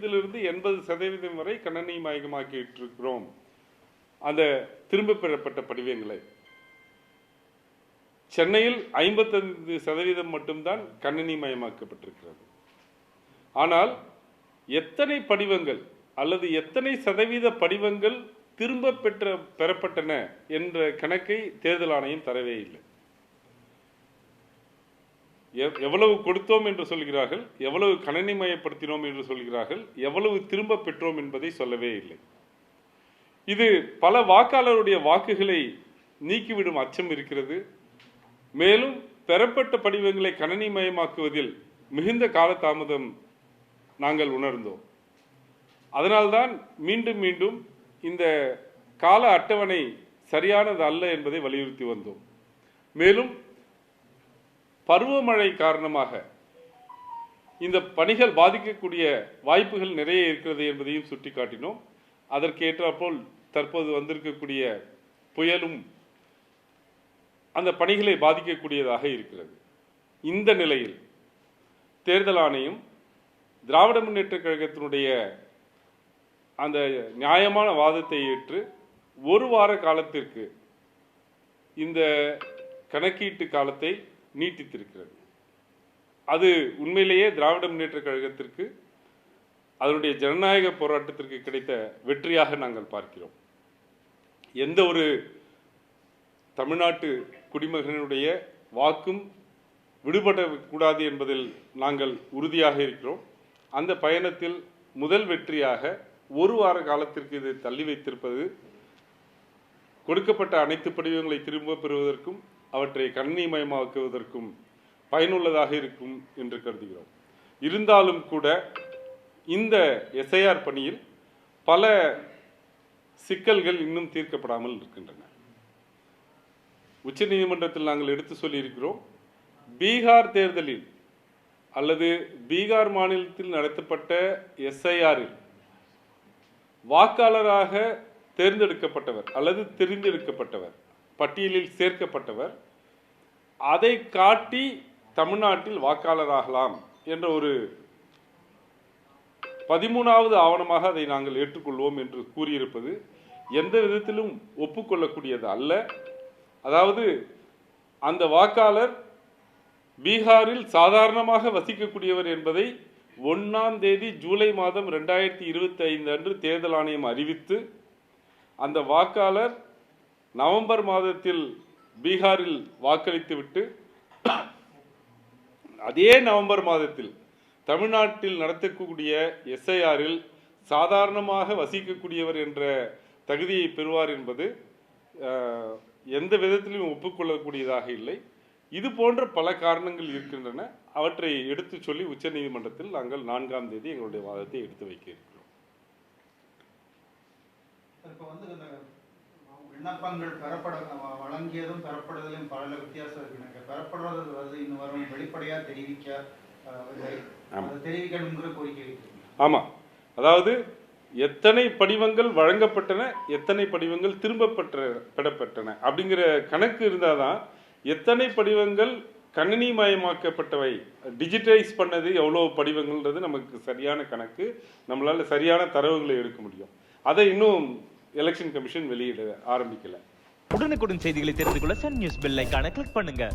இதிலிருந்து 80% வரை கணனி மயமாக்கிட்டு இருக்கிறோம். அந்த திரும்ப பெறப்பட்ட படிவங்களை சென்னையில் 55% மட்டும்தான் கணினி மயமாக்கப்பட்டிருக்கிறது. ஆனால் எத்தனை படிவங்கள் அல்லது எத்தனை சதவீத படிவங்கள் திரும்ப பெறப்பட்டன என்ற கணக்கை தேர்தல் ஆணையம் தரவே இல்லை. எவ்வளவு கொடுத்தோம் என்று சொல்கிறார்கள், எவ்வளவு கணினி மயப்படுத்தினோம் என்று சொல்கிறார்கள், எவ்வளவு திரும்ப பெற்றோம் என்பதை சொல்லவே இல்லை. இது பல வாக்காளருடைய வாக்குகளை நீக்கிவிடும் அச்சம் இருக்கிறது. மேலும் பெறப்பட்ட படிவங்களை கணினி மயமாக்குவதில் மிகுந்த காலதாமதம் நாங்கள் உணர்ந்தோம். அதனால்தான் மீண்டும் மீண்டும் இந்த கால அட்டவணை சரியானது அல்ல என்பதை வலியுறுத்தி வந்தோம். மேலும் பருவமழை காரணமாக இந்த பணிகள் பாதிக்கக்கூடிய வாய்ப்புகள் நிறைய இருக்கிறது என்பதையும் சுட்டிக்காட்டினோம். அதற்கு ஏற்றாற்போல் தற்போது வந்திருக்கக்கூடிய புயலும் அந்த பணிகளை பாதிக்கக்கூடியதாக இருக்கிறது. இந்த நிலையில் தேர்தல் ஆணையம் திராவிட முன்னேற்ற கழகத்தினுடைய அந்த நியாயமான வாதத்தை ஏற்று ஒரு வார காலத்திற்கு இந்த கணக்கீட்டு காலத்தை நீட்டித்திருக்கிறது. அது உண்மையிலேயே திராவிட முன்னேற்ற கழகத்திற்கு அதனுடைய ஜனநாயக போராட்டத்திற்கு கிடைத்த வெற்றியாக நாங்கள் பார்க்கிறோம். எந்த ஒரு தமிழ்நாட்டு குடிமகனுடைய வாக்கும் விடுபடக்கூடாது என்பதில் நாங்கள் உறுதியாக இருக்கிறோம். அந்த பயணத்தில் முதல் வெற்றியாக ஒரு வார காலத்திற்கு இதை தள்ளி வைத்திருப்பது கொடுக்கப்பட்ட அனைத்து படிவங்களை திரும்ப பெறுவதற்கும் அவற்றை கணினிமயமாக்குவதற்கும் பயனுள்ளதாக இருக்கும் என்று கருதுகிறோம். இருந்தாலும் கூட இந்த எஸ்ஐஆர் பணியில் பல சிக்கல்கள் இன்னும் தீர்க்கப்படாமல் இருக்கின்றன. உச்சநீதிமன்றத்தில் நாங்கள் எடுத்து சொல்லியிருக்கிறோம். பீகார் தேர்தலில் அல்லது பீகார் மாநிலத்தில் நடத்தப்பட்ட எஸ்ஐஆரில் வாக்காளராக தேர்ந்தெடுக்கப்பட்டவர் அல்லது தெரிந்தெடுக்கப்பட்டவர் பட்டியலில் சேர்க்கப்பட்டவர் அதை காட்டி தமிழ்நாட்டில் வாக்காளராகலாம் என்ற ஒரு 13வது ஆவணமாக அதை நாங்கள் ஏற்றுக்கொள்வோம் என்று கூறியிருப்பது எந்த விதத்திலும் ஒப்புக்கொள்ளக்கூடியது அல்ல. அதாவது அந்த வாக்காளர் பீகாரில் சாதாரணமாக வசிக்கக்கூடியவர் என்பதை 1ஆம் தேதி ஜூலை மாதம் 2025 அன்று தேர்தல் ஆணையம் அறிவித்து அந்த வாக்காளர் நவம்பர் மாதத்தில் பீகாரில் வாக்களித்துவிட்டு அதே நவம்பர் மாதத்தில் தமிழ்நாட்டில் நடத்தக்கூடிய எஸ்ஐஆரில் சாதாரணமாக வசிக்கக்கூடியவர் என்ற தகுதியை பெறுவார் என்பது எந்த விதத்திலும் ஒப்புக்கொள்ளக்கூடியதாக இல்லை. இது போன்ற பல காரணங்கள் இருக்கின்றன. அவற்றை எடுத்து சொல்லி உச்சநீதிமன்றத்தில் நாங்கள் 4ஆம் தேதி எங்களுடைய வாதத்தை எடுத்து வைக்க இருக்கிறோம். விண்ணப்பங்கள் வழங்கியதும் பெறப்படுவதிலும் பல வித்தியாசம் இருக்கு. பெறப்படுறது வந்து இன்னும் வரும் வெளிப்படையா தெரிவிக்கணுங்கிற கோரிக்கை. ஆமா, அதாவது எத்தனை படிவங்கள் வழங்கப்பட்டன, எத்தனை படிவங்கள் திரும்ப பெறப்பட்டன அப்படிங்கிற கணக்கு இருந்தாதான் எத்தனை படிவங்கள் கணினி மயமாக்கப்பட்டவை டிஜிட்டலைஸ் பண்ணது எவ்வளோ படிவங்கள்ன்றது நமக்கு சரியான கணக்கு, நம்மளால சரியான தரவுகளை எடுக்க முடியும். அதை இன்னும் எலெக்ஷன் கமிஷன் வெளியிட ஆரம்பிக்கல. உடனுக்குடன் செய்திகளை தெரிந்து கொள்ள சன் நியூஸ் பெல் ஐகானை கிளிக் பண்ணுங்க.